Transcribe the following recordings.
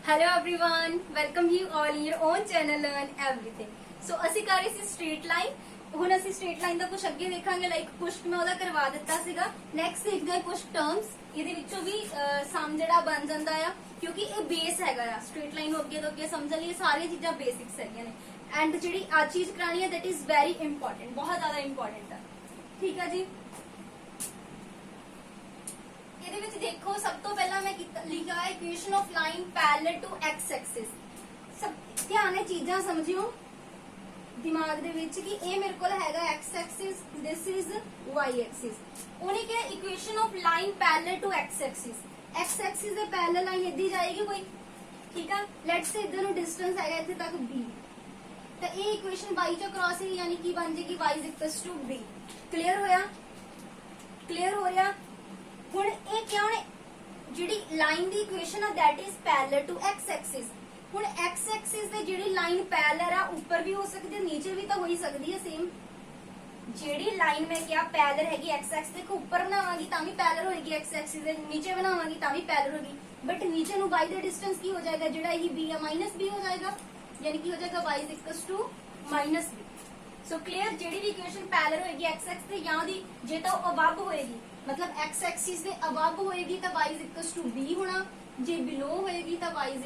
Hello everyone, welcome you all in your own channel learn everything. So ਅਸੀਂ ਕਰ ਰਹੇ ਸੀ straight line. ਹੁਣ ਅਸੀਂ ਸਟ੍ਰੇਟ ਲਾਈਨ ਦਾ ਕੁਝ ਅੱਗੇ ਦੇਖਾਂਗੇ। ਲਾਈਕ ਕੁਝ ਮੈਂ ਉਹਦਾ ਕਰਵਾ ਦਿੱਤਾ ਸੀਗਾ। ਨੈਕਸਟ ਦੇਖਦੇ ਹਾਂ ਕੁਝ ਟਰਮਸ। ਇਹਦੇ ਵਿੱਚੋਂ ਵੀ ਸਮ ਜਿਹੜਾ ਬਣ ਜਾਂਦਾ ਆ, ਕਿਉਂਕਿ ਇਹ ਬੇਸ ਹੈਗਾ ਆ। ਸਟ੍ਰੇਟ ਲਾਈਨ ਨੂੰ ਅੱਗੇ ਤੋਂ ਅੱਗੇ ਸਮਝਣ ਲਈ ਸਾਰੀਆਂ ਚੀਜ਼ਾਂ ਬੇਸਿਕਸ ਹੈਗੀਆਂ ਨੇ। ਐਂਡ ਜਿਹੜੀ ਅੱਜ ਚੀਜ਼ ਕਰਾਣੀ ਹੈ, ਦੈਟ ਇਜ਼ ਵੈਰੀ ਇੰਪੋਰਟੈਂਟ, ਬਹੁਤ ਜ਼ਿਆਦਾ ਇੰਪੋਰਟੈਂਟ ਹੈ। ਠੀਕ ਹੈ ਜੀ। ਇਹਦੇ ਵਿੱਚ ਦੇਖੋ, ਸਭ ਤੋਂ ਪਹਿਲਾਂ ਮੈਂ ਲਿਖਿਆ ਹੈ equation of line parallel to X axis. ਸਭ ਧਿਆਨ ਨਾਲ ਚੀਜ਼ਾਂ ਸਮਝਿਓ ਦਿਮਾਗ ਦੇ ਵਿੱਚ ਕਿ ਇਹ ਮੇਰੇ ਕੋਲ ਹੈਗਾ X axis, this is Y axis. ਉਹਨੇ ਕਿਹਾ equation of line parallel to X axis. X axis ਦੇ ਪੈਰਲਲ ਲਾਈਨ ਇੱਦੀ ਜਾਏਗੀ ਕੋਈ, ਠੀਕ ਆ। ਲੈਟਸ ਸੇ ਇਧਰ ਨੂੰ ਡਿਸਟੈਂਸ ਹੈਗਾ ਇੱਥੇ ਤੱਕ b, ਤਾਂ ਇਹ ਇਕੁਏਸ਼ਨ y ਚੋਂ ਕ੍ਰਾਸ ਹੋਈ, ਯਾਨੀ ਕਿ ਬਣ ਜਾਏਗੀ y b। ਕਲੀਅਰ ਹੋਇਆ? ਕਲੀਅਰ ਹੋ ਰਿਹਾ? ਹੁਣ ਇਹ ਕਿਉਂ ਨੇ ਜਿਹੜੀ ਲਾਈਨ ਦੀ ਇਕੁਏਸ਼ਨ ਆ, that is parallel to X axis. ਹੁਣ ਐਕਸ ਐਕਸਿਸ ਦੇ ਜਿਹੜੀ ਲਾਈਨ ਪੈਰਲਲ ਆ, ਉੱਪਰ ਵੀ ਹੋ ਸਕਦੀ ਹੈ, ਨੀਚੇ ਵੀ ਤਾਂ ਹੋ ਹੀ ਸਕਦੀ ਹੈ ਸੇਮ। ਜਿਹੜੀ ਲਾਈਨ ਮੈਂ ਕਿਹਾ ਪੈਰਲਲ ਹੈਗੀ ਐਕਸ ਐਕਸਿਸ ਦੇ, ਉੱਪਰ ਬਣਾਵਾਂਗੀ ਤਾਂ ਵੀ ਪੈਰਲਲ ਹੋਏਗੀ ਐਕਸ ਐਕਸਿਸ ਦੇ, ਨੀਚੇ ਬਣਾਵਾਂਗੀ ਤਾਂ ਵੀ ਪੈਰਲਲ ਹੋਗੀ। ਬਟ ਨੀਚੇ ਨੂੰ y ਦਾ ਡਿਸਟੈਂਸ ਕੀ ਹੋ ਜਾਏਗਾ, ਜਿਹੜਾ ਇਹ b ਆ -b ਹੋ ਜਾਏਗਾ, ਯਾਨੀ ਕਿ ਹੋ ਜਾਏਗਾ y -b। ਸੋ ਕਲੀਅਰ? ਜਿਹੜੀ ਵੀ ਇਕੁਏਸ਼ਨ ਪੈਰਲਲ ਹੋਏਗੀ ਐਕਸ ਐਕਸਿਸ ਤੇ, ਜਾਂ ਦੀ ਜੇ ਤਾਂ ਉਹ ਅਬਵ ਹੋਏਗੀ, मतलब एक्स एक्सिस ਦੇ ਅਬਵ ਹੋਏਗੀ ਤਾਂ y b ਹੋਣਾ, ਜੇ ਬਿਲੋ ਹੋਏਗੀ ਤਾਂ y -b।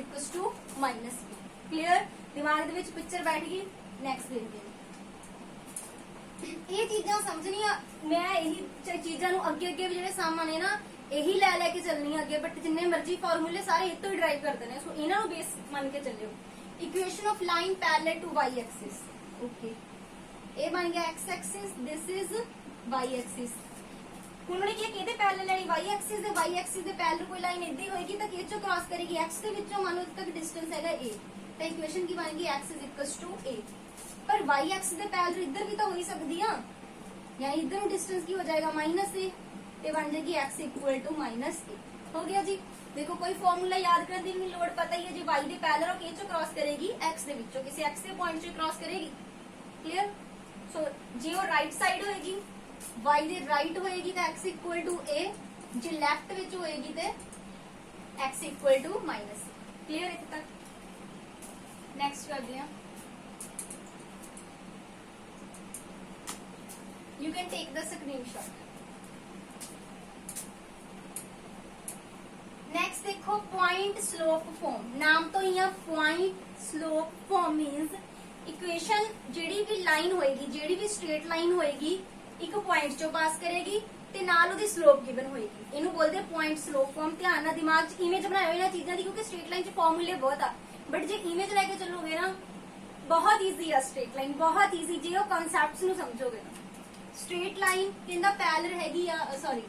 ਕਲੀਅਰ? ਦਿਮਾਗ ਦੇ ਵਿੱਚ ਪਿਕਚਰ ਬੈਠ ਗਈ। ਨੈਕਸਟ ਦੇਖਦੇ ਹਾਂ। ਇਹ ਚੀਜ਼ਾਂ ਸਮਝਣੀਆਂ, ਮੈਂ ਇਹੀ ਚੀਜ਼ਾਂ ਨੂੰ ਅੱਗੇ ਅੱਗੇ ਵੀ ਜਿਹੜੇ ਸਮ ਨੇ ਨਾ, ਇਹੀ ਲੈ ਕੇ ਚੱਲਣੀ ਅੱਗੇ। ਬਟ ਜਿੰਨੇ ਮਰਜ਼ੀ ਫਾਰਮੂਲੇ ਸਾਰੇ ਇਹ ਤੋਂ ਹੀ ਡਰਾਈਵ ਕਰਦੇ ਨੇ, ਸੋ ਇਹਨਾਂ ਨੂੰ ਬੇਸ ਮੰਨ ਕੇ ਚੱਲਿਓ। Equation of line parallel to y axis. Okay, ਇਹ ਬਣ ਗਿਆ x axis, this is y axis. ਹੁਣ ਉਹਨੇ ਕੀ ਕਿਹਦੇ ਪੈਰਲਲ ਲੈਣੀ, y ਐਕਸਿਸ ਦੇ। y ਐਕਸਿਸ ਦੇ ਪੈਰਲਲ ਕੋਈ ਲਾਈਨ ਇੱਦੀ ਹੋਏਗੀ ਤਾਂ ਕਿਹ ਚੋਂ ਕ੍ਰਾਸ ਕਰੇਗੀ, x ਦੇ ਵਿੱਚੋਂ। ਮੰਨ ਲਓ ਇੱਥੇ ਤੱਕ ਡਿਸਟੈਂਸ ਹੈਗਾ a, ਤਾਂ ਇਕੁਏਸ਼ਨ ਕੀ ਬਣੇਗੀ, x a। ਪਰ y ਐਕਸਿਸ ਦੇ ਪੈਰਲਲ ਇੱਧਰ ਵੀ ਤਾਂ ਹੋ ਹੀ ਸਕਦੀ ਆ, ਜਾਂ ਇੱਧਰ ਨੂੰ ਡਿਸਟੈਂਸ ਕੀ ਹੋ ਜਾਏਗਾ -a, ਤੇ ਬਣ ਜਾਏਗੀ x -a। ਹੋ ਗਿਆ ਜੀ। ਦੇਖੋ, ਕੋਈ ਫਾਰਮੂਲਾ ਯਾਦ ਕਰਨ ਦੀ ਨਹੀਂ ਲੋੜ, ਪਤਾ ਹੀ ਹੈ। ਜੇ y ਦੇ ਪੈਰਲਲ ਉਹ ਕਿਹ ਚੋਂ ਕ੍ਰਾਸ ਕਰੇਗੀ, x ਦੇ ਵਿੱਚੋਂ, ਕਿਸੇ x ਦੇ ਪੁਆਇੰਟ ਚੋਂ ਕ੍ਰਾਸ ਕਰੇਗੀ। ਕਲੀਅਰ? ਸੋ ਜੇ ਉਹ ਰਾਈਟ ਸਾਈਡ ਹੋਏਗੀ, y ਦੇ ਰਾਈਟ ਹੋਏਗੀ ਤਾਂ x a, ਜੇ ਲੈਫਟ ਵਿੱਚ ਹੋਏਗੀ ਤੇ x -a। ਕਲੀਅਰ ਇੱਥੇ ਤੱਕ? ਨੈਕਸਟ ਕਰਦੇ ਹਾਂ। You can take the screenshot. Next देखो, point slope form। नाम तो ही point slope form means equation ਜਿਹੜੀ ਵੀ ਲਾਈਨ ਹੋਏਗੀ, ਜਿਹੜੀ ਵੀ ਸਟ੍ਰੇਟ ਲਾਈਨ ਹੋਏਗੀ, ਇੱਕ ਪੁਆਇੰਟ ਚੋਂ ਪਾਸ ਕਰੇਗੀ ਤੇ ਨਾਲ ਉਹਦੀ ਸਲੋਪ ਗਿਵਨ ਹੋਏਗੀ। ਇਹਨੂੰ ਬੋਲਦੇ ਆ ਪੁਆਇੰਟ ਸਲੋਪ ਫਾਰਮ। ਧਿਆਨ ਨਾਲ ਦਿਮਾਗ 'ਚ ਇਮੇਜ ਬਣਾਇਓ ਇਹਨਾਂ ਚੀਜ਼ਾਂ ਦੀ, ਕਿਉਂਕਿ ਸਟ੍ਰੇਟ ਲਾਈਨ 'ਚ ਫਾਰਮੂਲੇ ਬਹੁਤ ਆ, ਬਟ ਜੇ ਇਮੇਜ ਲੈ ਕੇ ਚੱਲੋਗੇ ਨਾ, ਬਹੁਤ ਈਜ਼ੀ ਆ ਸਟ੍ਰੇਟ ਲਾਈਨ, ਬਹੁਤ ਈਜ਼ੀ ਜੇ ਉਹ ਕਨਸੈਪਟਸ ਨੂੰ ਸਮਝੋਗੇ ਨਾ। ਸਟ੍ਰੇਟ ਲਾਈਨ ਕਹਿੰਦਾ ਪੈਰਲਲ ਹੈਗੀ ਆ, ਸੌਰੀ,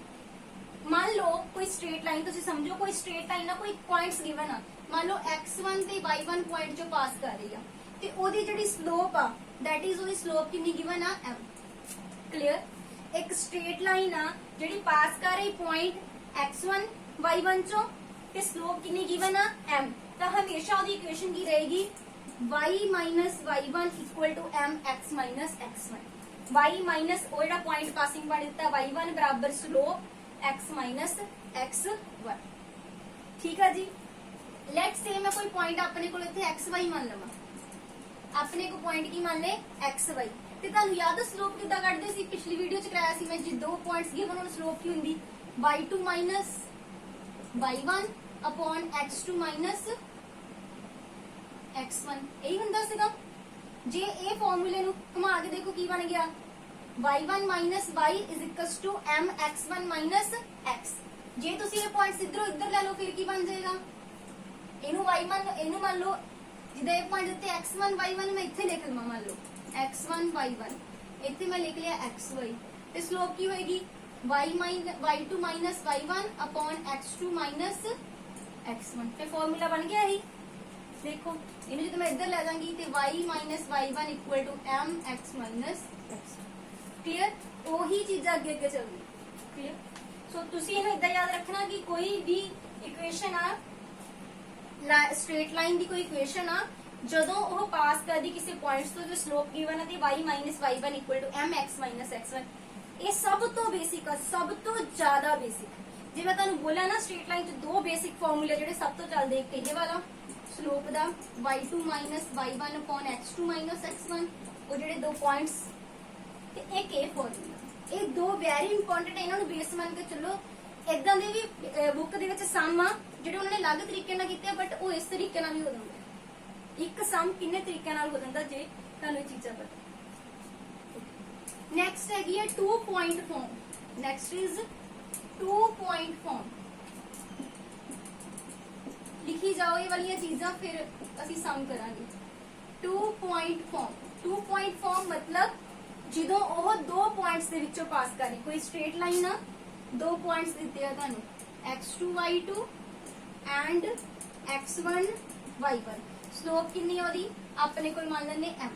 ਮੰਨ ਲਓ ਕੋਈ ਸਟ੍ਰੇਟ ਲਾਈਨ, ਤੁਸੀਂ ਸਮਝੋ ਕੋਈ ਸਟ੍ਰੇਟ ਲਾਈਨ ਆ, ਕੋਈ ਪੁਆਇੰਟਸ ਗਿਵਨ ਆ। ਮੰਨ ਲਓ x1 ਤੇ y1 ਪੁਆਇੰਟ ਚੋਂ ਪਾਸ ਕਰ ਰਹੀ ਆ, ਤੇ ਉਹਦੀ ਜਿਹੜੀ ਸਲੋਪ ਆ, ਦੈਟ ਇਜ਼ ਉਹਦੀ ਸਲੋਪ ਕਿੰਨੀ ਗਿਵਨ ਆ, m। ਕਲੀਅਰ? ਇੱਕ ਸਟ੍ਰੇਟ ਲਾਈਨ ਆ ਜਿਹੜੀ ਪਾਸ ਕਰ ਰਹੀ ਪੁਆਇੰਟ x1 y1 ਚੋਂ, ਤੇ ਸਲੋਪ ਕਿੰਨੀ ਗਿਵਨ ਆ, m। ਤਾਂ ਹਮੇਸ਼ਾ ਉਹਦੀ ਇਕੁਏਸ਼ਨ ਕੀ ਰਹੇਗੀ, y y1 mx x1। y minus ਉਹ ਜਿਹੜਾ ਪੁਆਇੰਟ ਪਾਸਿੰਗ ਬਣ ਦਿੱਤਾ y1 ਬਰਾਬਰ ਸਲੋਪ x x1। ਠੀਕ ਆ ਜੀ। ਲੈਟਸ ਸੇ ਮੈਂ ਕੋਈ ਪੁਆਇੰਟ ਆਪਣੇ ਕੋਲ ਇੱਥੇ xy ਮੰਨ ਲਵਾਂ, ਆਪਣੇ ਕੋ ਪੁਆਇੰਟ ਕੀ ਮੰਨ ਲੈ, xy। ਤੇ ਤੁਹਾਨੂੰ ਯਾਦ ਹੈ ਸਲੋਪ ਕਿੱਦਾਂ ਕੱਢਦੇ ਸੀ, ਪਿਛਲੀ ਵੀਡੀਓ ਚ ਕਰਾਇਆ ਸੀ ਮੈਂ। ਜੇ ਦੋ ਪੁਆਇੰਟਸ ਗਿਵਨ ਹੋਣ, ਸਲੋਪ ਕੀ ਹੁੰਦੀ, y2 minus y1 upon x2 minus x1। ਇਹੀ ਹੁੰਦਾ ਸੀਗਾ। ਜੇ ਇਹ ਫਾਰਮੂਲੇ ਨੂੰ ਘੁਮਾ ਕੇ ਦੇਖੋ ਕੀ ਬਣ ਗਿਆ, y1 minus y is equals to mx1 minus x। ਜੇ ਤੁਸੀਂ ਇਹ ਪੁਆਇੰਟਸ ਇਧਰੋਂ ਇੱਧਰ ਲੈ ਲਓ, ਫਿਰ ਕੀ ਬਣ ਜਾਏਗਾ, ਇਹਨੂੰ y1, ਇਹਨੂੰ ਮੰਨ ਲਓ ਜਿੱਦਾਂ ਇਹ ਪੁਆਇੰਟ ਉੱਤੇ x1 y1 ਮੈਂ ਇੱਥੇ ਲਿਖ ਲਵਾਂ, ਮੰਨ ਲਓ x1 y1, ਇੱਥੇ ਮੈਂ ਲਿਖ ਲਿਆ xy, ਤੇ ਸਲੋਪ ਕੀ ਹੋਏਗੀ, y2 minus y1 upon x2 minus x1। ਤੇ ਫਾਰਮੂਲਾ ਬਣ ਗਿਆ ਇਹੀ। ਦੇਖੋ, ਇਹਨੂੰ ਜਦੋਂ ਮੈਂ ਇੱਧਰ ਲੈ ਜਾਵਾਂਗੀ ਤੇ y minus y1 equal to mx minus x। Clear? ਉਹੀ ਚੀਜ਼ਾਂ ਅੱਗੇ ਅੱਗੇ ਚੱਲਦੀ। ਕਲੀਅਰ? ਸੋ ਤੁਸੀਂ ਇਹਨੂੰ ਇਦਾਂ ਯਾਦ ਰੱਖਣਾ ਕਿ ਕੋਈ ਵੀ ਇਕੁਏਸ਼ਨ ਆ, ਸਟ੍ਰੇਟ ਲਾਈਨ ਦੀ ਕੋਈ ਇਕੁਏਸ਼ਨ ਆ, ਜਦੋਂ ਉਹ ਪਾਸ ਕਰਦੀ ਕਿਸੇ ਪੁਆਇੰਟਸ ਤੋਂ, ਜੋ ਸਲੋਪ ਗਿਵਨ ਹੈ, ਤੇ y minus y1 equal to mx minus x1। ਇਹ ਸਭ ਤੋਂ ਬੇਸਿਕ ਆ, ਸਭ ਤੋਂ ਜ਼ਿਆਦਾ ਬੇਸਿਕ। ਜੇ ਮੈਂ ਤੁਹਾਨੂੰ ਬੋਲਿਆ ਨਾ, ਸਟ੍ਰੇਟ ਲਾਈਨ 'ਚ ਦੋ ਬੇਸਿਕ ਫਾਰਮੂਲੇ ਜਿਹੜੇ ਸਭ ਤੋਂ ਚੱਲਦੇ, ਇੱਕ ਇਹ ਵਾਲਾ स्लोप दा y2 minus y1 upon x2 minus x1 वो ਜਿਹੜੇ ਦੋ ਪੁਆਇੰਟਸ ਤੇ ਇੱਕ ਇਹ ਫਾਰਮੂਲਾ ਇਹ ਦੋ ਵੈਰੀ ਇੰਪੋਰਟੈਂਟ ਇਹਨਾਂ ਨੂੰ ਬੇਸ ਮੰਨ ਕੇ ਚੱਲੋ ਇਦਾਂ ਦੇ ਵੀ ਬੁੱਕ ਦੇ ਵਿੱਚ ਸਮ ਆ ਜਿਹੜੇ ਉਹਨਾਂ ਨੇ ਅਲੱਗ ਤਰੀਕੇ ਨਾਲ ਕੀਤੇ ਬਟ ਉਹ ਇਸ ਤਰੀਕੇ ਨਾਲ ਵੀ ਹੋ ਜਾਂਦਾ ਇੱਕ ਸਮ ਕਿੰਨੇ ਤਰੀਕੇ ਨਾਲ ਹੋ ਜਾਂਦਾ ਜੇ ਤੁਹਾਨੂੰ ਇਹ ਚੀਜ਼ਾਂ ਪਤਾ ਨੈਕਸਟ ਹੈਗੀ ਹੈ 2 point form next is 2 point form लिखी जाओ ये वाली चीजा फिर ਅਸੀਂ सम करांगे 2 पॉइंट फॉर्म 2 पॉइंट फॉर्म मतलब ਜਦੋਂ ਉਹ ਦੋ ਪੁਆਇੰਟਸ ਦੇ ਵਿੱਚੋਂ ਪਾਸ ਕਰੇ ਕੋਈ ਸਟ੍ਰੇਟ ਲਾਈਨ ਆ ਦੋ ਪੁਆਇੰਟਸ ਦਿੱਤੇ ਆ ਤੁਹਾਨੂੰ x2 y2 and x1 y1 slope ਕਿੰਨੀ ਆ ਉਹਦੀ ਆਪਣੇ ਕੋਲ ਮੰਨ ਲੈਂਦੇ m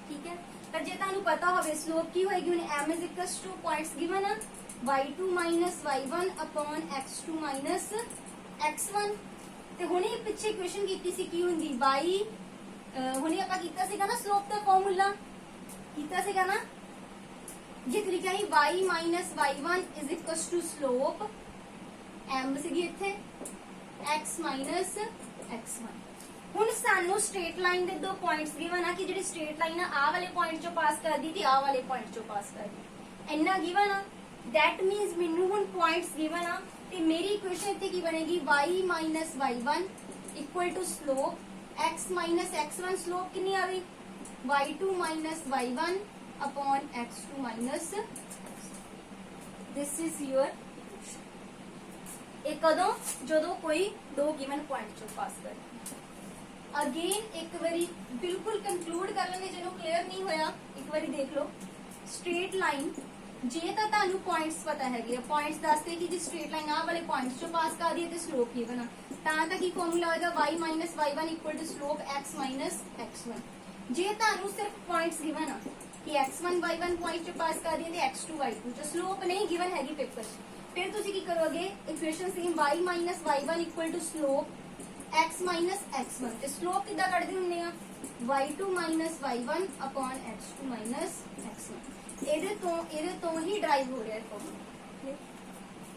ਠੀਕ ਹੈ ਪਰ ਜੇ ਤੁਹਾਨੂੰ ਪਤਾ ਹੋਵੇ ਸਲੋਪ ਕੀ ਹੋਏਗੀ ਉਹਨੇ m ਪੁਆਇੰਟਸ ਗਿਵਨ ਆ y2 y1 upon x2 x1 ਤੇ ਹੁਣੇ ਪਿੱਛੇ ਇਕੁਏਸ਼ਨ ਕੀਤੀ ਸੀ ਕੀ ਹੁੰਦੀ y ਹੁਣੇ ਆਪਾਂ ਕੀਤਾ ਸੀਗਾ ਨਾ ਸਲੋਪ ਦਾ ਫਾਰਮੂਲਾ ਕੀਤਾ ਸੀਗਾ ਨਾ ਜੇ ਤਰੀਕਾ ਹੀ y y1 ਸਲੋਪ m ਸੀਗੀ ਇੱਥੇ x x1 ਹੁਣ ਸਾਨੂੰ ਸਟ੍ਰੇਟ ਲਾਈਨ ਦੇ ਦੋ ਪੁਆਇੰਟਸ ਗਿਵਨ ਆ ਕਿ ਜਿਹੜੀ ਸਟ੍ਰੇਟ ਲਾਈਨ ਆ ਆਹ ਵਾਲੇ ਪੁਆਇੰਟ ਚੋਂ ਪਾਸ ਕਰਦੀ ਤੇ ਆਹ ਵਾਲੇ ਪੁਆਇੰਟ ਚੋਂ ਪਾਸ ਕਰਦੀ ਇੰਨਾ ਗਿਵਨ ਆ that means ਮੈਨੂੰ ਹੁਣ ਪੁਆਇੰਟਸ ਗਿਵਨ ਆ ਤੇ ਮੇਰੀ ਇਕੁਏਸ਼ਨ ਇੱਥੇ ਕੀ ਬਣੇਗੀ y y1 equal to slope x x1 slope ਕਿੰਨੀ ਆ ਗਈ y2 y1 upon x2 this is your ਇਹ ਕਦੋਂ ਜਦੋਂ ਕੋਈ ਦੋ ਗਿਵਨ ਪੁਆਇੰਟ ਚੋਂ ਪਾਸ ਕਰੇ ਅਗੇਨ ਇੱਕ ਵਾਰੀ ਬਿਲਕੁਲ ਕੰਕਲੂਡ ਕਰ ਲੈਣੇ ਜਿਹਨੂੰ ਕਲੀਅਰ ਨਹੀਂ ਹੋਇਆ ਇੱਕ ਵਾਰੀ ਦੇਖ ਲਓ ਸਟ੍ਰੇਟ ਲਾਈਨ ਜੇ ਤਾਂ ਤੁਹਾਨੂੰ ਪੁਆਇੰਟਸ ਪਤਾ ਹੈਗੇ ਆ ਪੁਆਇੰਟਸ ਦੱਸਦੇ ਕਿ ਜੀ ਸਟ੍ਰੇਟ ਲਾਈਨ ਆ ਵਾਲੇ ਪੁਆਇੰਟਸ ਚੋਂ ਪਾਸ ਕਰਦੀ ਹੈ ਤੇ ਸਲੋਪ ਕੀ ਬਣਾ ਤਾਂ ਕੀ ਫਾਰਮੂਲਾ ਹੋਏਗਾ y y1 equal to slope x x1 ਜੇ ਤੁਹਾਨੂੰ ਸਿਰਫ ਪੁਆਇੰਟਸ ਗਿਵਨ ਆ ਕਿ x1 y1 ਪੁਆਇੰਟ ਚੋਂ ਪਾਸ ਕਰਦੀ ਹੈ ਤੇ x2 y2 ਚੋਂ ਸਲੋਪ ਨਹੀਂ ਗਿਵਨ ਹੈਗੀ ਪੇਪਰ 'ਚ ਫਿਰ ਤੁਸੀਂ ਕੀ ਕਰੋਗੇ equation same y y1 equal to slope x x1 ਤੇ ਸਲੋਪ ਕਿੱਦਾਂ ਕੱਢਦੇ ਹੁੰਦੇ ਆ y2 y1 upon x2 x1 ਇਹਦੇ ਤੋਂ ਹੀ ਡਰਾਈਵ ਹੋ ਰਿਹਾ ਹੈ ਫਾਰਮੂਲਾ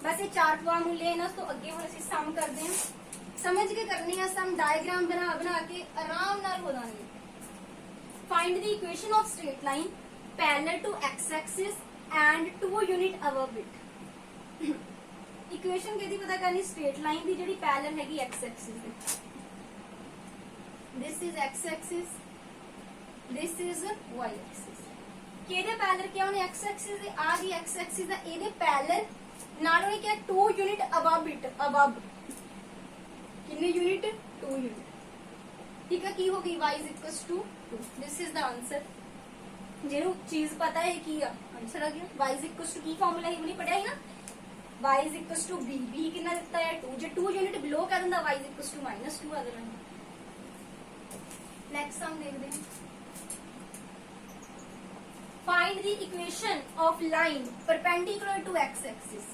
ਬਸ ਇਹ ਚਾਰ ਫਾਰਮੂਲੇ ਇਹਨਾਂ ਤੋਂ ਅੱਗੇ ਹੁਣ ਅਸੀਂ ਸਮ ਕਰਦੇ ਹਾਂ ਸਮਝ ਕੇ ਕਰਨੇ ਆ ਸਮ ਡਾਇਗਰਾਮ ਬਣਾ ਕੇ ਆਰਾਮ ਨਾਲ ਹੋ ਜਾਣਗੇ find the equation of straight line parallel to x axis and 2 unit above it equation ਕਿਹਦੀ ਪਤਾ ਕਰਨੀ ਸਟ੍ਰੇਟ ਲਾਈਨ ਦੀ ਜਿਹੜੀ ਪੈਰਲਲ ਹੈਗੀ x Axis the this is x axis this is y axis ਕਿਹਦੇ ਪੈਰਲਲ ਕਿਹਾ ਉਹਨੇ x axis ਦੇ ਆ ਗਈ x axis ਦਾ ਇਹਦੇ ਪੈਰਲਲ ਨਾਲ ਉਹਨੇ ਕਿਹਾ 2 ਯੂਨਿਟ ਅਬਵ ਇਟ ਅਬਵ ਕਿੰਨੇ ਯੂਨਿਟ 2 ਯੂਨਿਟ ਠੀਕ ਹੈ ਕੀ ਹੋ ਗਈ y 2 this is the answer ਜਿਹਨੂੰ ਚੀਜ਼ ਪਤਾ ਹੈ ਕੀ ਆ ਆਨਸਰ ਆ ਗਿਆ y ਕੀ ਫਾਰਮੂਲਾ ਹੈ ਉਹਨੇ ਪੜਿਆ ਹੈ ਨਾ y b b ਕਿੰਨਾ ਦਿੱਤਾ ਹੈ 2 ਜੇ 2 ਯੂਨਿਟ ਬਿਲੋ ਕਰ ਦਿੰਦਾ y -2 ਆ ਜਾਣਾ नेक्स्ट हम देखते हैं find the equation of line perpendicular to x axis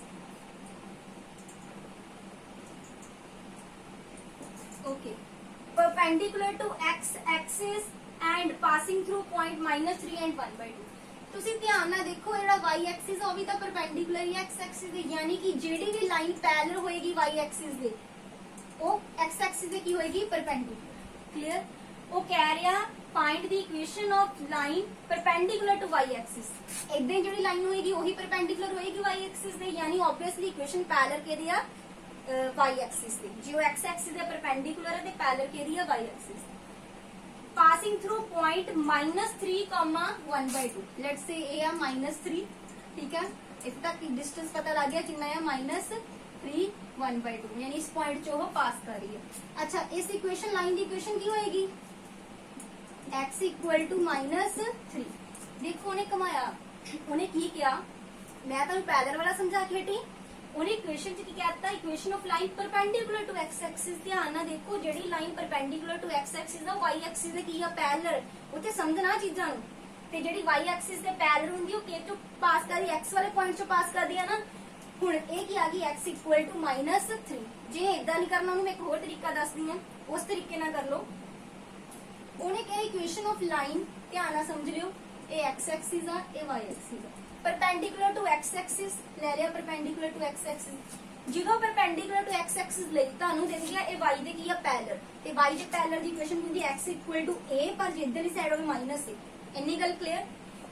okay perpendicular to x axis and passing through point -3 and 1/2 ਤੁਸੀਂ ਧਿਆਨ ਨਾਲ ਦੇਖੋ ਜਿਹੜਾ y ਐਕਸਿਸ ਉਹ ਵੀ ਤਾਂ ਪਰਪੈਂਡੀਕੁਲਰ ਹੀ x ਐਕਸਿਸ ਦੇ ਯਾਨੀ ਕਿ ਜਿਹੜੀ ਵੀ ਲਾਈਨ ਪੈਰਲਲ ਹੋਏਗੀ y ਐਕਸਿਸ ਦੇ ਉਹ x ਐਕਸਿਸ ਦੇ ਕੀ ਹੋਏਗੀ ਪਰਪੈਂਡੀਕੁਲਰ ਕਲੀਅਰ ਉਹ ਕਹਿ ਰਿਹਾ find the equation of line perpendicular to y axis ਇਦਾਂ ਜਿਹੜੀ ਲਾਈਨ ਹੋਏਗੀ ਉਹੀ ਪਰਪੈਂਡੀਕੁਲਰ ਹੋਏਗੀ y ਐਕਸਿਸ ਦੇ ਯਾਨੀ ਆਬਵੀਅਸਲੀ ਇਕੁਏਸ਼ਨ ਪੈਰਲਲ ਕਿਹਦੀ ਆ y ਐਕਸਿਸ ਦੀ ਜੇ ਉਹ x ਐਕਸਿਸ ਦੇ ਪਰਪੈਂਡੀਕੁਲਰ ਹੈ ਤੇ ਪੈਰਲਲ ਕਿਹਦੀ ਆ y Axis passing through point -3, 1/2 let's ਸੇ ਇਹ ਆ -3 ਠੀਕ ਹੈ ਇੱਥੇ ਤੱਕ ਡਿਸਟੈਂਸ ਪਤਾ ਲੱਗ ਗਿਆ ਕਿੰਨਾ ਹੈ -3 1/2 ਯਾਨੀ ਇਸ ਪੁਆਇੰਟ ਚੋਂ ਉਹ ਪਾਸ ਕਰ ਰਹੀ ਹੈ ਅੱਛਾ ਇਸ ਇਕੁਏਸ਼ਨ ਲਾਈਨ ਦੀ ਇਕੁਏਸ਼ਨ ਕੀ ਹੋਏਗੀ x equal to -3 देखो ਉਹਨੇ ਕਮਾਇਆ ਉਹਨੇ ਕੀ ਕਿਹਾ ਮੈਂ ਤੁਹਾਨੂੰ ਪੈਰਲਲ ਵਾਲਾ ਸਮਝਾ ਕੇ ਹਟੀ ਉਹਨੇ ਇਕੁਏਸ਼ਨ ਚ ਕੀ ਕਹਿਤਾ equation of line perpendicular to x axis ਧਿਆਨ ਨਾਲ ਦੇਖੋ ਜਿਹੜੀ line perpendicular to x axis ਦਾ y ਐਕਸਿਸ ਦੇ ਕੀ ਆ ਪੈਰਲਲ ਉੱਥੇ ਸਮਝਣਾ ਚੀਜ਼ਾਂ ਨੂੰ ਤੇ ਜਿਹੜੀ y ਐਕਸਿਸ ਦੇ ਪੈਰਲਲ ਹੁੰਦੀ ਉਹ ਕਿਹ ਤੋਂ ਪਾਸ ਕਰਦੀ x ਵਾਲੇ ਪੁਆਇੰਟ ਚੋਂ ਪਾਸ ਕਰਦੀ ਆ ਨਾ ਹੁਣ ਇਹ ਕੀ ਆ ਗਈ x equal to -3 ਜੇ ਇਦਾਂ ਨਹੀਂ ਕਰਨਾ ਉਹਨੂੰ ਮੈਂ ਇੱਕ ਹੋਰ ਤਰੀਕਾ ਦੱਸਦੀ ਆ ਉਸ ਤਰੀਕੇ ਨਾਲ ਕਰ ਲਓ ਉਹਨੇ ਕਿਹਾ ਇਕੁਏਸ਼ਨ ਆਫ ਲਾਈਨ ਧਿਆਨ ਨਾਲ ਸਮਝ ਲਿਓ ਇਹ x ਐਕਸਿਸ ਆ ਇਹ y ਐਕਸਿਸ ਆ ਪਰਪੈਂਡੀਕੁਲਰ ਟੂ x ਐਕਸਿਸ ਲੈ ਲਿਆ ਪਰਪੈਂਡੀਕੁਲਰ ਟੂ x ਐਕਸਿਸ ਜਦੋਂ ਪਰਪੈਂਡੀਕੂਲਰ ਟੂ x ਐਕਸਿਸ ਲਈ ਤੁਹਾਨੂੰ ਦੇ ਦਿਆ ਇਹ y ਦੇ ਕੀ ਆ ਪੈਰਲਲ, ਤੇ y ਦੇ ਪੈਰਲਲ ਦੀ ਇਕੁਏਸ਼ਨ ਹੁੰਦੀ x a, ਪਰ ਜੇ ਇਧਰਲੀ ਸਾਈਡ ਹੋਵੇ ਮਾਈਨਸ a। ਇੰਨੀ ਗੱਲ ਕਲੀਅਰ।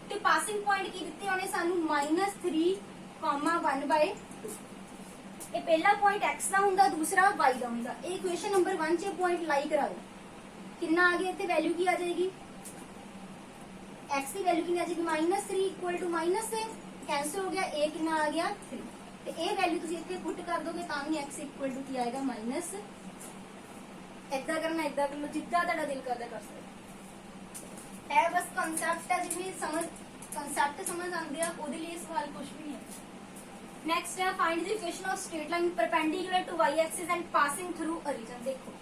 ਤੇ ਪਾਸਿੰਗ ਪੁਆਇੰਟ ਕੀ ਦਿੱਤੇ ਉਹਨੇ ਸਾਨੂੰ -3,1/2। ਇਹ ਪਹਿਲਾ ਪੁਆਇੰਟ x ਦਾ ਹੁੰਦਾ, ਦੂਸਰਾ y ਦਾ ਹੁੰਦਾ। ਇਹ ਇਕੁਏਸ਼ਨ ਨੰਬਰ 1 ਚ ਪੁਆਇੰਟ ਲਾਈ ਕਰਾ ਦਿਓ। ਕਿੰਨਾ ਆ ਗਿਆ ਇੱਥੇ ਵੈਲਿਊ ਕੀ ਆ ਜਾਏਗੀ, x ਦੀ ਵੈਲਿਊ ਕਿੰਨੀ ਆ ਜਾਏਗੀ -3 -a, ਕੈਂਸਲ ਹੋ ਗਿਆ, a ਕਿੰਨਾ ਆ ਗਿਆ 3। ਤੇ ਇਹ ਵੈਲਿਊ ਤੁਸੀਂ ਇੱਥੇ ਪੁੱਟ ਕਰ ਦੋਗੇ ਤਾਂ ਵੀ x ਕੀ ਆਏਗਾ ਮਾਈਨਸ। ਏਦਾਂ ਕਰਨਾ, ਏਦਾਂ ਕਰ ਲਓ, ਜਿੱਦਾਂ ਤੁਹਾਡਾ ਦਿਲ ਕਰਦਾ ਕਰ ਸਕਦੇ। ਇਹ ਬਸ ਕਨਸੈਪਟ ਹੈ, ਜਿਵੇਂ ਕਨਸੈਪਟ ਸਮਝ ਆਉਂਦੇ ਆ ਉਹਦੇ ਲਈ ਸਵਾਲ ਕੁਝ ਵੀ ਨਹੀਂ ਹੈ। नेक्स्ट है find the equation of straight line perpendicular to y axis and passing through origin. देखो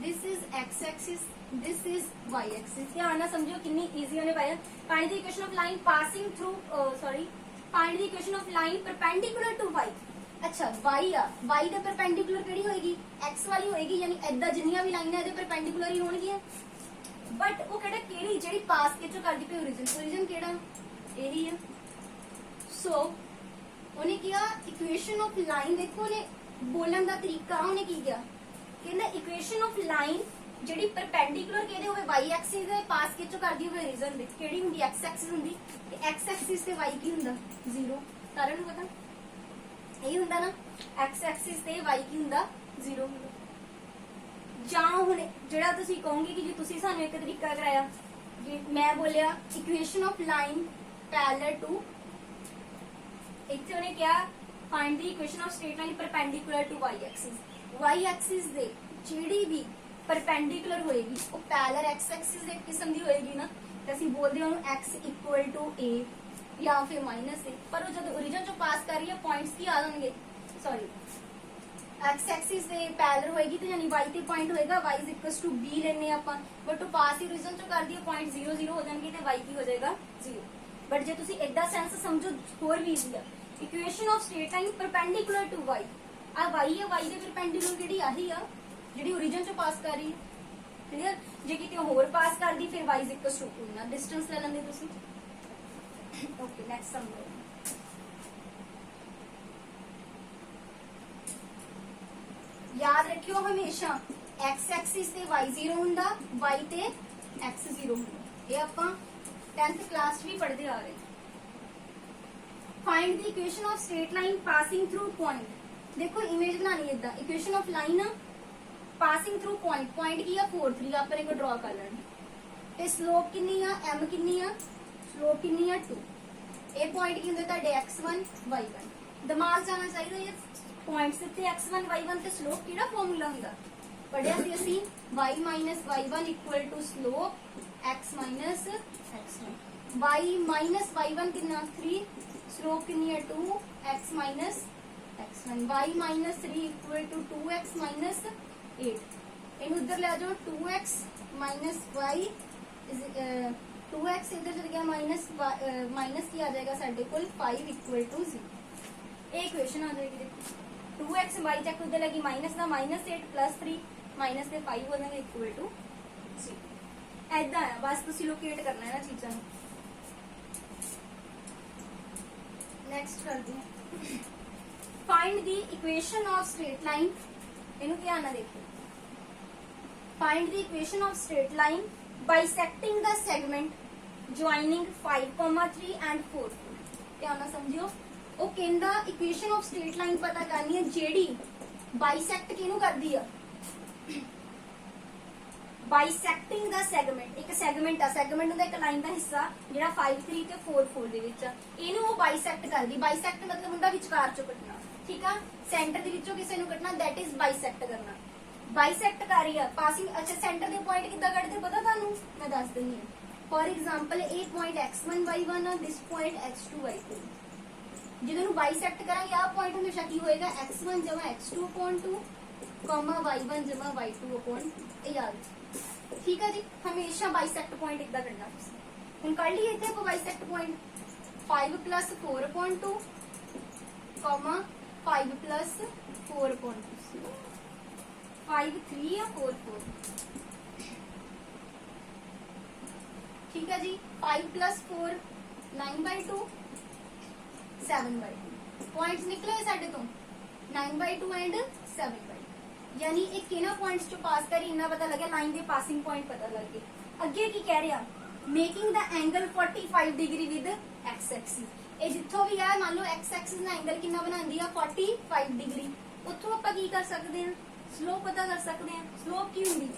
this is x axis, this is y axis. ध्यान ना समझो कितनी इजी होने पाया। Find the equation of line passing through find the equation of line perpendicular to y। अच्छा y आ, y ਦੇ परपेंडिकुलर ਕਿਹੜੀ ਹੋਏਗੀ, x ਵਾਲੀ ਹੋਏਗੀ, ਯਾਨੀ ਐਦਾਂ ਜਿੰਨੀਆਂ ਵੀ ਲਾਈਨਾਂ ਇਹਦੇ परपेंडिकुलर ਹੀ ਹੋਣਗੀਆਂ। ਬਟ ਉਹ ਕਿਹੜੀ ਜਿਹੜੀ ਪਾਸ ਕਿਚੋਂ ਕਰਦੀ ਪਈ ओरिजिन ਕਿਹੜਾ, ਇਹੀ ਆ। ਸੋ ਉਹਨੇ ਕਿਹਾ ਇਕੁਏਸ਼ਨ ਆਫ ਲਾਈਨ, ਦੇਖੋ ਉਹਨੇ ਬੋਲਣ ਦਾ ਤਰੀਕਾ, ਉਹਨੇ ਕੀ ਕਿਹਾ, ਕਹਿੰਦਾ ਇਕੁਏਸ਼ਨ ਆਫ ਲਾਈਨ ਜਿਹੜੀ ਪਰਪੈਂਡੀਕੂਲਰ ਕਿਹਦੇ ਹੋਵੇ y ਐਕਸਿਸ ਦੇ ਪਾਸ ਕਿਚੋਂ ਕਰਦੀ ਹੋਵੇ ਰੀਜਨ ਦੇ, ਕਿਹੜੀ ਹੁੰਦੀ x ਐਕਸਿਸ ਹੁੰਦੀ, ਤੇ x ਐਕਸਿਸ ਤੇ y ਕੀ ਹੁੰਦਾ 0। ਸਾਰਿਆਂ ਨੂੰ ਪਤਾ ਇਹ ਹੁੰਦਾ ਨਾ, x ਐਕਸਿਸ ਤੇ y ਕੀ ਹੁੰਦਾ 0 ਹੁੰਦਾ। ਜਾਂ ਹੁਣ ਜਿਹੜਾ ਤੁਸੀਂ ਕਹੋਗੇ ਕਿ ਜੇ ਤੁਸੀਂ ਸਾਨੂੰ ਇੱਕ ਤਰੀਕਾ ਕਰਾਇਆ, ਜੇ ਮੈਂ ਬੋਲਿਆ equation of line parallel to, ਇੱਥੇ ਉਹਨੇ ਕਿਹਾ find the equation of straight line perpendicular to y axis. y axis ਦੇ ਜਿਹੜੀ ਵੀ ਪਰਪੈਂਡੀਕੂਲਰ ਹੋਏਗੀ ਉਹ ਪੈਰਲਲ x ਐਕਸਿਸ ਦੇ ਕਿਸਮ ਦੀ ਹੋਏਗੀ ਨਾ, ਤੇ ਅਸੀਂ ਬੋਲਦੇ ਹਾਂ ਉਹਨੂੰ x a ਜਾਂ ਫਿਰ -a। ਪਰ ਉਹ ਜਦੋਂ ओरिजिन ਚੋਂ ਪਾਸ ਕਰ ਰਹੀ ਹੈ ਪੁਆਇੰਟਸ ਕੀ ਆ ਜਾਣਗੇ, ਸੌਰੀ x ਐਕਸਿਸ ਦੇ ਪੈਰਲਲ ਹੋਏਗੀ ਤੇ ਯਾਨੀ y ਤੇ ਪੁਆਇੰਟ ਹੋਏਗਾ, y b ਲੈਣੇ ਆਪਾਂ, ਬਟ ਉਹ ਪਾਸ ਹੀ ओरिजिन ਚੋਂ ਕਰਦੀ ਹੈ ਪੁਆਇੰਟ 0 0 ਹੋ ਜਾਣਗੇ ਤੇ y ਕੀ ਹੋ ਜਾਏਗਾ 0। ਬਟ ਜੇ ਤੁਸੀਂ ਏਦਾਂ ਸੈਂਸ ਸਮਝੋ ਹੋਰ ਵੀ ਈਜ਼ੀ ਆ। Equation of straight line perpendicular to y, आ y है, y दे परपेंडिकुलर केड़ी आही आ जेडी ओरिजिन चो पास कर रही है। क्लियर, जे किते होर पास कर दी फिर y इज इक्वल टू उन्ना डिस्टेंस ले लेंगे तुसी। ओके नेक्स्ट सम लो, याद रखियो हमेशा x एक्सिस ते y 0 हुंदा, y ते x 0 हुंदा। ये आपां 10th क्लास भी पढ़दे आ रहे। Find the equation of straight line passing through point. देखो इमेज बनानी है इदा, equation of line passing through point, point की 4 3 आपने को ड्रॉ कर लेना, ते स्लोप कितनी आ m कितनी आ, स्लोप कितनी आ 2। ए पॉइंट की होंदे ताडे x1 y1। दिमाग जाना चाहिए ये पॉइंट्स ते x1 y1 ते स्लोप किहड़ा फार्मूला हुंदा पढ़िया सी ਅਸੀਂ y y1 equal to slope x x1। y y1 कितना 3, स्लोप कितनी है 2, x x1। y -3 equal to 2x -8। इन उधर ले जाओ 2x y 2x इधर चल गया माइनस की आ जाएगा साढ़े को 5 इक्वल टू 0। इक्वेशन आ जाएगी। देखो 2x y चेक उधर लगी माइनस का -8 +3 माइनस के 5 हो जाएगा इक्वल टू 0। ऐदा है बस तुसी लोकेट करना है ना चीज़ों। नेक्स्ट कर दी find the equation of straight line. इन्हों ध्यान ना देखो, find the equation of straight line bisecting the segment joining 5,3 and 4। ध्यान ना समझियो, वो कहंदा इक्वेशन ऑफ स्ट्रेट लाइन पता करनी है जेडी बाइसेक्ट किहनू करदी है, बाइसेक्टिंग द सेगमेंट। एक सेगमेंट आ, सेगमेंट हुंदा एक लाइन दा हिस्सा जेड़ा 5 3 ते 4 4 दे विच आ, इहनू वो बाइसेक्ट करदी। बाइसेक्ट मतलब हुंदा विचकार चों कटना, ठीक आ, सेंटर दे विचों किसे नू कटना, दैट इज बाइसेक्ट करना। बाइसेक्ट कर रही है पासिंग। अच्छा सेंटर दे पॉइंट किद्दां कटदे पता तुहानू, मैं दस दिंदी हां। For example A point x1 y1 आ, दिस पॉइंट x2 y2। ਜਦੋਂ ਨੂੰ ਬਾਈਸੈਕਟ ਕਰਾਂਗੇ ਆ ਪੁਆਇੰਟ ਹਮੇਸ਼ਾ ਕੀ ਹੋਏਗਾ x1 x2 upon 2, y1 y2 upon 2। ਇਹ ਯਾਦ, ठीक है जी। हमेशा बाइसेक्ट पॉइंट इतना करना। हम कर लिए थे को बाइसेक्ट पॉइंट 5 + 4/2, 5 + 4/2, 5 3 या 4 4। ठीक है जी। 5 + 4 9/2, 7/2 पॉइंट्स निकले साडे तो। 9/2 एंड 7/2 यानी एक किना पॉइंट्स चो पास करी इन्ना पता लगे लाइन दे पासिंग पॉइंट पता लग गए अगे की कह रहा making the angle 45 degree with x axis ये जिथों भी है मान लो एक्स एक्सिस ना एंगल कितना बनाती है 45 डिग्री उतो आप की कर सकते हैं स्लोप पता कर सकते हैं स्लोप की होंगी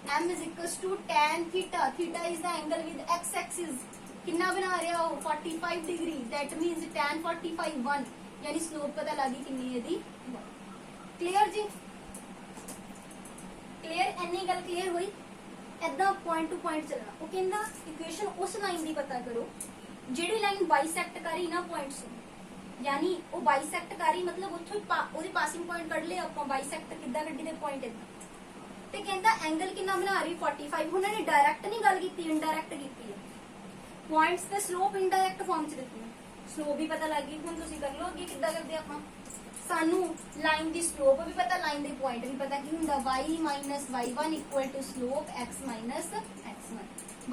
m is equals to tan theta theta is the angle with x axis कितना बना रहा हो 45 डिग्री दैट मींस tan 45 1 यानी स्लोप पता लगी कितनी है दी क्लियर जी क्लियर एनी गल क्लियर हुई ऐदा पॉइंट टू पॉइंट चलना वो कहंदा इक्वेशन उस लाइन दी पता करो जेडी लाइन बाइसेक्ट करी ना पॉइंट्स यानी वो बाइसेक्ट करी मतलब उत्थों ओदी पासिंग पॉइंट कढ ले ਆਪਾਂ बाइसेक्ट किद्दां कड्डी दे पॉइंट इदां ਤੇ ਕਹਿੰਦਾ ਐਂਗਲ ਕਿੰਨਾ ਬਣਾ ਰਹੀ 45 ਉਹਨਾਂ ਨੇ ਡਾਇਰੈਕਟ ਨਹੀਂ ਗੱਲ ਕੀਤੀ ਇਨਡਾਇਰੈਕਟ ਕੀਤੀ ਹੈ ਪੁਆਇੰਟਸ ਤੇ ਸਲੋਪ ਇਨਡਾਇਰੈਕਟ ਫਾਰਮ ਚ ਦਿੱਤੀ ਹੈ ਸਲੋਪ ਵੀ ਪਤਾ ਲੱਗ ਗਈ ਹੁਣ ਤੁਸੀਂ ਕਰ ਲਓ ਅੱਗੇ ਕਿੱਦਾਂ ਕਰਦੇ ਆਪਾਂ ਸਾਨੂੰ ਲਾਈਨ ਦੀ ਸਲੋਪ ਵੀ ਪਤਾ ਲਾਈਨ ਦੇ ਪੁਆਇੰਟ ਵੀ ਪਤਾ ਕੀ ਹੁੰਦਾ y y1 equal to slope x x1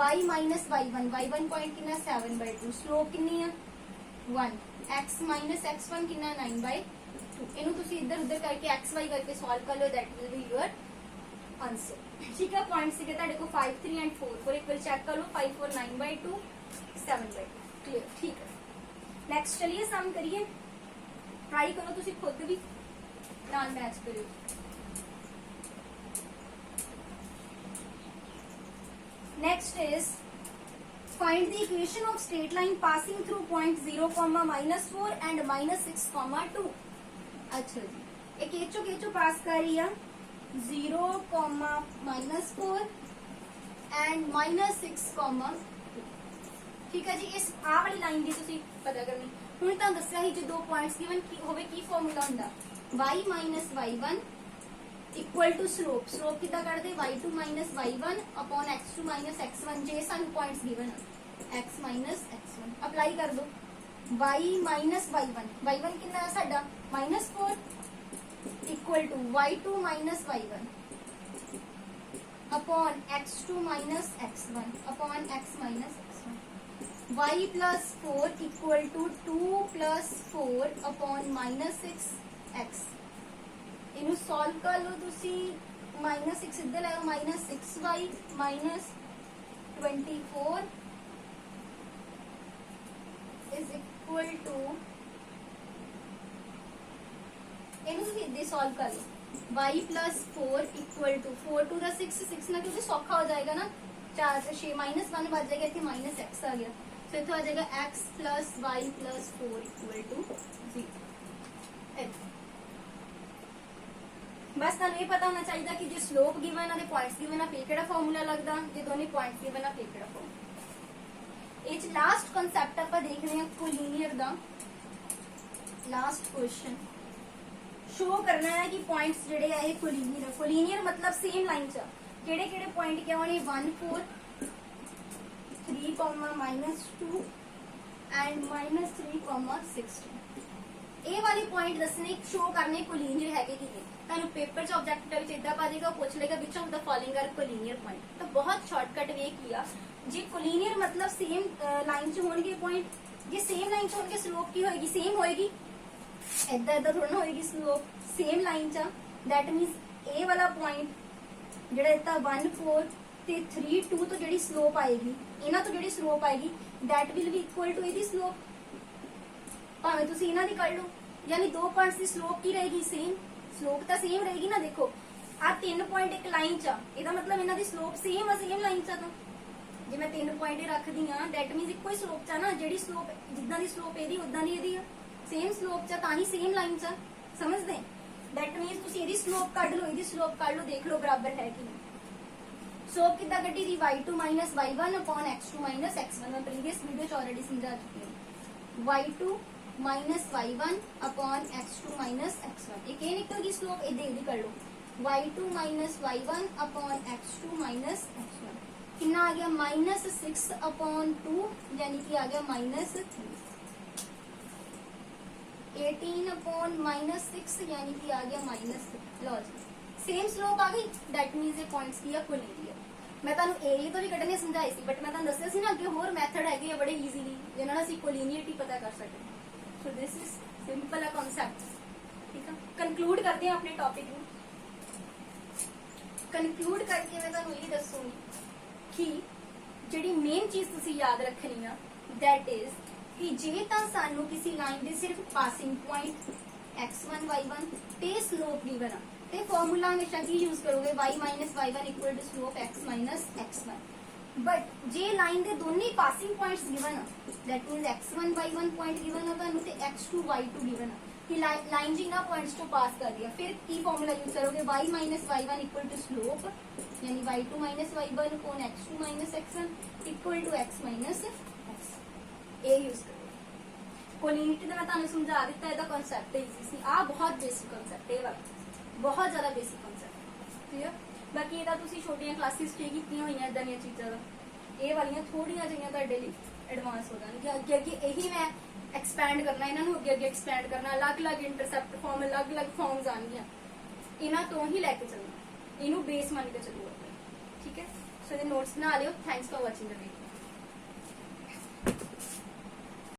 y y1 point ਕਿੰਨਾ 7/2 ਸਲੋਪ ਕਿੰਨੀ ਆ 1 x x1 ਕਿੰਨਾ 9/2 ਇਹਨੂੰ ਤੁਸੀਂ ਇੱਧਰ ਉੱਧਰ ਕਰਕੇ xy ਕਰਕੇ ਸੋਲਵ ਕਰ ਲਓ that will be your answer ठीक है पॉइंट से कहता देखो 5 3 एंड 4 4 एक बार चेक कर लो 5 4 9/2 7/2 क्लियर ठीक है नेक्स्ट चलिए सम करिए ट्राई करो तुसी खुद भी नाल मैच करियो next is find the equation of straight line passing through point 0, -4 and -6, 2 अच्छा जी एक केचो पास कर रही है 0, -4 एंड -6, 2 ठीक है जी इस आ वाली लाइन की तुसी पता करनी हुण तां दस्सिया ही जे दो पॉइंट्स गिवन की होवे की फार्मूला हुंदा y y1 equal to slope slope कितना कर दे y2 y1 upon x2 x1 जे सानू points given x x1 apply कर दो y y1 कितना है साडा -4 equal to y2 y1 upon x2 x1 upon x x1 y plus 4 equal to 2 plus 4 upon -6x इनू solve कर लो तुसी -6 इधर लाओ -6y -24 इज इक्वल टू इनू तुसी इधर सॉल्व कर लो y plus 4 equal to 4 to the 6 ना क्योंकि सौखा हो जाएगा ना 4 से 6 -1 बच जाएगा इतने -x आ गया तो इतना आ जाएगा x plus y plus 4 equal to 0 बस तुहानू ये पता होना चाहिए कि जो स्लोप गिवन है पॉइंट्स गिवन है फिर किहड़ा फार्मूला लगदा जे दोनों पॉइंट्स गिवन है फिर किहड़ा फार्मूला इच लास्ट कांसेप्ट आपां देख रहे हैं कोलिनियर दा लास्ट क्वेश्चन शो करना है कि पॉइंट्स जेडे है ये कोलिनियर मतलब सेम लाइन च केड़े केड़े पॉइंट क्या होने 1 4 3, -2 एंड -3, 16 ए वाली पॉइंट दसने शो करने कोलिनियर है कि तुहानू पेपर च ऑब्जेक्टिव विच इदां पा देगा पूछ लेगा which of the following are collinear point तो बहुत शॉर्टकट वे किया जे कोलिनियर मतलब सेम लाइन च होणगे पॉइंट जे सेम लाइन च होणगे स्लोप की होएगी सेम होएगी इदा इदा थोड़ा होएगी स्लोप सेम लाइन च दैट मींस ए वाला पॉइंट जेड़ा इतना 1 4 ते 3 2 तो जेडी स्लोप आएगी इना तो जेडी स्लोप आएगी that will be equal to एदी स्लोप भावे तुसी इना दी कर लो यानी दो पॉइंट्स की स्लोप की रहेगी सेम स्लोप तो सेम रहेगी ना देखो आ 3 पॉइंट एक लाइन च एदा मतलब इना दी स्लोप सेम है सेम लाइन च तो जे मैं 3 पॉइंट रखदी हां दैट मींस इक्को ही स्लोप च ना जेडी स्लोप जिद्दां दी स्लोप एदी उदां दी एदी सेम स्लोप च तां ही सेम लाइन च समझदे दैट मींस तुसी एदी स्लोप कढ लो एदी स्लोप कढ लो देख लो बराबर है कि नहीं स्लोप कितना कड्डी दी y2 y1 upon x2 x1 मैं प्रीवियस वीडियो च ऑलरेडी समझा चुकी हूं y2 y1 upon x2 x1 एक ये निकल गई स्लोप इधर इधर कर लो y2 y1 upon x2 x1 कितना आ गया -6 अपॉन 2 यानी कि आ गया -3 18 अपॉन -6 यानी कि आ गया -3 लो जी सेम स्लोप आ गई दैट मींस ये पॉइंट्स की कोलिनियर मैं तुहानू एरिया तो भी कढने समझाई सी बट मैं तुहानू दस्सिया सी ना अगे होर मैथड है बड़े इजीली जिन्हां नाल असीं कोलिनियरिटी पता कर सकते so this is simple a concept ठीक है कंक्लूड करते हैं अपने टॉपिक ਨੂੰ कंक्लूड करके मैं ਤੁਹਾਨੂੰ ਇਹ ਦੱਸੂਗੀ ਕਿ ਜਿਹੜੀ ਮੇਨ ਚੀਜ਼ ਤੁਸੀਂ ਯਾਦ ਰੱਖਣੀ ਆ that is ਕਿ ਜੇ ਤਾਂ ਸਾਨੂੰ ਕਿਸੇ ਲਾਈਨ ਦੇ ਸਿਰਫ ਪਾਸਿੰਗ ਪੁਆਇੰਟ x1 y1 ਤੇ ਸਲੋਪ ਗਿਵਨ ਆ ਤੇ ਫਾਰਮੂਲਾ ਹਮੇਸ਼ਾ ਕੀ ਯੂਜ਼ ਕਰੋਗੇ y y1 equal to slope x minus x1 but J line के दोनों पासिंग पॉइंट्स गिवन है that means x1 y1 point given है ਤੁਹਾਨੂੰ ਤੇ x2 y2 गिवन है कि लाइन जिन्ना पॉइंट्स को पास कर दिया फिर की फॉर्मूला यूज करोगे y minus y1 equal to slope यानी y2 minus y1 upon x2 minus x1 equal to x minus x ਇਹ यूज करोगे कोलिनिटी ਦਾ ਮੈਂ ਤੁਹਾਨੂੰ ਸਮਝਾ ਦਿੱਤਾ ਇਹਦਾ ਕਨਸੈਪਟ ਈਜ਼ੀ ਸੀ ਆ ਬਹੁਤ ਬੇਸਿਕ ਕਨਸੈਪਟ ਇਹ ਵਾਲਾ ਬਹੁਤ ਜ਼ਿਆਦਾ ਬੇਸਿਕ ਕਨਸੈਪਟ ਕਲੀਅਰ ਬਾਕੀ ਇਹਦਾ ਤੁਸੀਂ ਛੋਟੀਆਂ ਕਲਾਸਿਸ ਕੀ ਕੀਤੀਆਂ ਹੋਈਆਂ ਇਦਾਂ ਦੀਆਂ ਚੀਜ਼ਾਂ ਦਾ ਇਹ ਵਾਲੀਆਂ ਥੋੜੀਆਂ ਜਿਹੀਆਂ ਤੁਹਾਡੇ ਲਈ ਐਡਵਾਂਸ ਹੋ ਜਾਣਗੀਆਂ ਅੱਗੇ ਅੱਗੇ ਇਹੀ ਮੈਂ ਐਕਸਪੈਂਡ ਕਰਨਾ ਇਹਨਾਂ ਨੂੰ ਅੱਗੇ ਅੱਗੇ ਐਕਸਪੈਂਡ ਕਰਨਾ ਅਲੱਗ-ਅਲੱਗ ਇੰਟਰਸੈਪਟ ਫਾਰਮ ਅਲੱਗ-ਅਲੱਗ ਫਾਰਮਸ ਆਣਗੀਆਂ ਇਹਨਾਂ ਤੋਂ ਹੀ ਲੈ ਕੇ ਚੱਲਣਾ ਇਹਨੂੰ ਬੇਸ ਮੰਨ ਕੇ ਚੱਲੋ ਠੀਕ ਹੈ ਸੋ ਇਹਦੇ ਨੋਟਸ ਬਣਾ ਲਿਓ thanks for watching the video